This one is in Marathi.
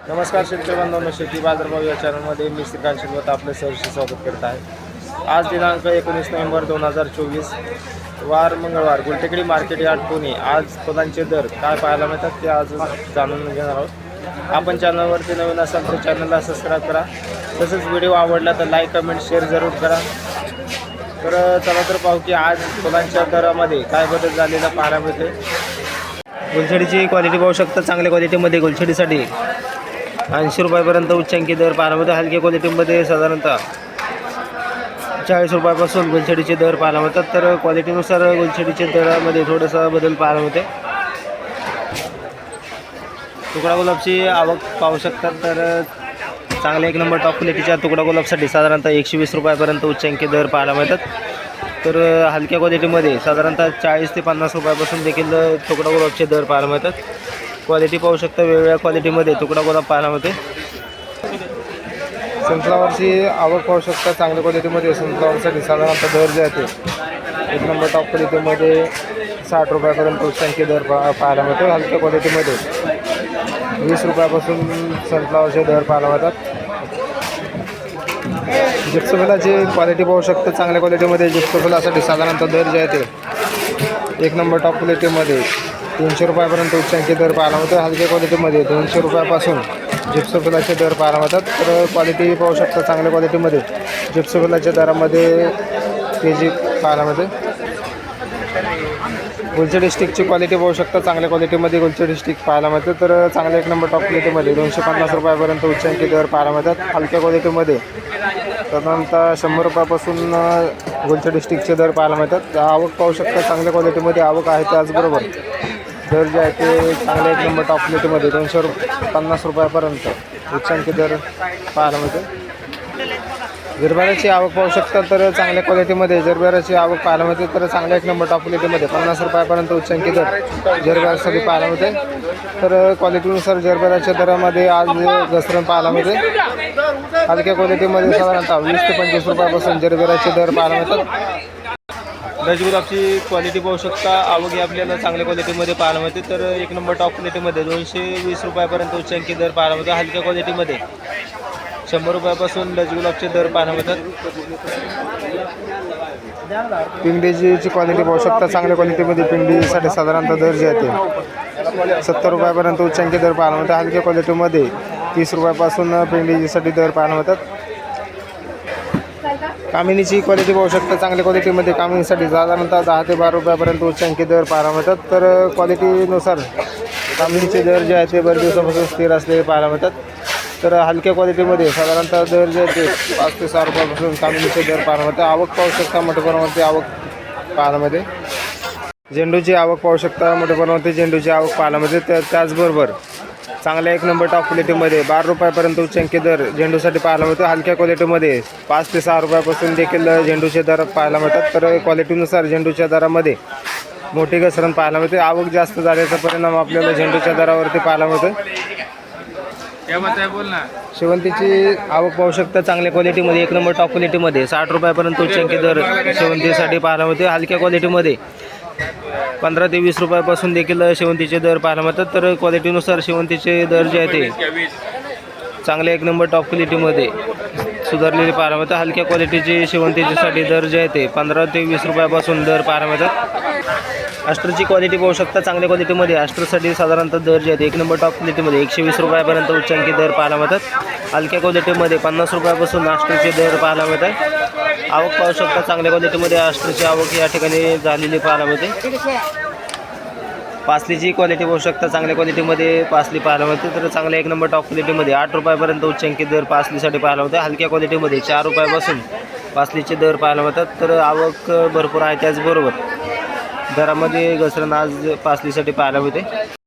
नमस्कार शेतकरी बांधवांनो, शेती बाजारभाव या चॅनलमध्ये मी श्रीकांत शिरवत आपले सहर्ष स्वागत करत आहे। आज दिनांक 19 नोव्हेंबर 2024 वार मंगळवार, गुलटेकडी मार्केट यार्ड पुणे। आज फुलांचे दर काय पाहायला मिळतात ते आज जाणून घेणार आहोत। आपण चॅनलवरती नवीन असाल तर चॅनलला सबस्क्राईब करा, तसंच व्हिडिओ आवडला तर लाईक कमेंट शेअर जरूर करा। तर चला तर पाहू की आज फुलांच्या दरामध्ये काय बदल झालेला पाहायला मिळते। गुलछडीची क्वालिटी पाहू शकता, चांगल्या क्वालिटीमध्ये गुलछडीसाठी 80 रुपयापर्यंत उच्चांकी दर पाहायला मिळतो। हलक्या क्वालिटीमध्ये साधारणतः 40 रुपयापासून गुलछडीचे दर पाहायला मिळतात। तर क्वालिटीनुसार गुलछडीच्या दरामध्ये थोडासा बदल पाहायला मिळते। तुकडा गुलाबची आवक पाहू शकतात, तर चांगल्या एक नंबर टॉप क्वालिटीच्या तुकडा गुलाबसाठी साधारणतः 120 रुपयापर्यंत उच्चांकी दर पाहायला मिळतात। तर हलक्या क्वालिटीमध्ये साधारणतः 40 ते 50 रुपयापासून देखील तुकडा गुलाबचे दर पाहायला मिळतात। क्वालिटी पाहू शकता, वेगवेगळ्या क्वालिटीमध्ये तुकडा गुलाब पाहायला मिळते। सनफ्लावरची आवक पाहू शकता, चांगल्या क्वालिटीमध्ये सनफ्लावरसाठी साधारणतः दर जे आहे ते एक नंबर टॉप क्वालिटीमध्ये 60 रुपयापर्यंत उच्चांकी दर पाहायला मिळतो। हलक्या क्वालिटीमध्ये 20 रुपयापासून सनफ्लावरचे दर पाहायला मिळतात। जिप्सोफिलाची क्वालिटी पाहू शकता, चांगल्या क्वालिटीमध्ये जिप्सोफिलासाठी साधारणतः दर जे आहे ते एक नंबर टॉप क्वालिटीमध्ये 300 रुपयापर्यंत उच्चांकी दर पाहायला मिळतो। हलक्या क्वालिटीमध्ये 200 रुपयापासून जिप्सोफिलाचे दर पाहायला मिळतात। तर क्वालिटी पाहू शकता, चांगल्या क्वालिटीमध्ये जिप्सोफिलाच्या दरामध्ये तेजी पाहायला मिळते। गुलछडी स्टिकची क्वालिटी पाहू शकता, चांगल्या क्वालिटीमध्ये गुलछडी स्टिक पाहायला मिळते। तर चांगल्या एक नंबर टॉप क्वालिटीमध्ये 250 रुपयापर्यंत उच्चांकी दर पाहायला मिळतात। हलक्या क्वालिटीमध्ये साधारणतः 100 रुपयापासून गुलछडी स्टिकचे दर पाहायला मिळतात। आवक पाहू शकता, चांगल्या क्वालिटीमध्ये आवक आहे, त्याचबरोबर दर जे आहे ते चांगल्या एक नंबर टॉप क्वालिटीमध्ये 250 रुपयापर्यंत उच्चांकी दर पाहायला मिळते। जरबेराची आवक पाहू शकता, तर चांगल्या क्वालिटीमध्ये जरबेराची आवक पाहायला मिळते। तर चांगल्या एक नंबर टॉप क्वालिटीमध्ये 50 रुपयापर्यंत उच्चांकी दर जरबेरासाठी पाहायला मिळते। तर क्वालिटीनुसार जरबेराच्या दरामध्ये आज घसरण पाहायला मिळते। हलक्या क्वालिटीमध्ये साधारणतः 20 ते 25 रुपयापासून जरबेराचे दर पाहायला मिळतात। गुलाबची क्वालिटी पाहू शकता, आवक आपल्याला चांगल्या क्वालिटीमध्ये पाहायला मिळते। तर एक नंबर टॉप क्वालिटीमध्ये 220 रुपयापर्यंत उच्चांकी दर पाहायला मिळते। हलक्या क्वालिटीमध्ये 100 रुपयापासून गुलाबचे दर पाहायला मिळतात। पिंगडीची क्वालिटी पाहू शकता, चांगल्या क्वालिटीमध्ये पिंगडीसाठी साधारणतः दर जे आहे ते 70 रुपयापर्यंत उच्चांकी दर पाहायला मिळतात। हलक्या क्वालिटीमध्ये 30 रुपयापासून पिंगडीसाठी दर पाहायला मिळतात। कामिनीची क्वालिटी पाहू शकता, चांगल्या क्वालिटीमध्ये कामिनीसाठी साधारणतः 10 ते 12 रुपयापर्यंत उच्चांकी दर पाहायला मिळतात। तर क्वालिटीनुसार कामिनीचे दर जे आहे ते बरेच दिवसापासून स्थिर असलेले पाहायला मिळतात। तर हलक्या क्वालिटीमध्ये साधारणतः दर जे आहे ते 5 ते 6 रुपयापासून कामिनीचे दर पाहायला मिळतात। आवक पाहू शकता, मोठ्या प्रमाणावरती आवक पाहायला मिळते। झेंडूची आवक पाहू शकता, मोठ्या प्रमाणावरती झेंडूची आवक पाहायला मिळते। त्याचबरोबर चांगल्या एक नंबर टॉप क्वालिटीमध्ये 12 रुपयापर्यंत उच्चांकी दर झेंडूसाठी पाहायला मिळतो। हलक्या क्वालिटीमध्ये 5 ते 6 रुपयापासून देखील झेंडूचे दर पाहायला मिळतात। तर क्वालिटीनुसार झेंडूच्या दरामध्ये मोठी घसरण पाहायला मिळते। आवक जास्त झाल्याचा परिणाम आपल्याला झेंडूच्या दरावरती पाहायला मिळतो। शेवंतीची आवक पाहू शकता, चांगल्या क्वालिटीमध्ये एक नंबर टॉप क्वालिटीमध्ये 60 रुपयापर्यंत उच्चांकी दर शेवंतीसाठी पाहायला मिळते। हलक्या क्वालिटीमध्ये 15 ते 20 रुपयापासून देखील शेवंतीचे दर पाहायला मिळतात। तर क्वालिटीनुसार शेवंतीचे दर जे आहे ते चांगल्या एक नंबर टॉप क्वालिटीमध्ये सुधारलेले पाहायला मिळतात। हलक्या क्वालिटीचे शेवंतीच्यासाठी दर जे आहे ते 15 ते 20 रुपयापासून दर पाहायला मिळतात। अस्टरची क्वालिटी पाहू शकता, चांगल्या क्वालिटीमध्ये अस्टरसाठी साधारणतः दर जे आहेत एक नंबर टॉप क्वालिटीमध्ये 120 रुपयापर्यंत उच्चांकी दर पाहायला मिळतात। हलक्या क्वालिटीमध्ये 50 रुपयापासून अस्टरचे दर पाहायला मिळतात। आवक पाहू शकता, चांगल्या क्वालिटीमध्ये अस्टरची आवक या ठिकाणी झालेली पाहायला मिळते। पासलीची क्वालिटी पाहू शकता, चांगल्या क्वालिटीमध्ये पासली पाहायला मिळते। तर चांगल्या एक नंबर टॉप क्वालिटीमध्ये 8 रुपयापर्यंत उच्चांकी दर पासलीसाठी पाहायला मिळते। हलक्या क्वालिटीमध्ये 4 रुपयापासून पासलीचे दर पाहायला मिळतात। तर आवक भरपूर आहे, त्याचबरोबर दरामध्ये घसरण आज पासलीसाठी पाहायला मिळते।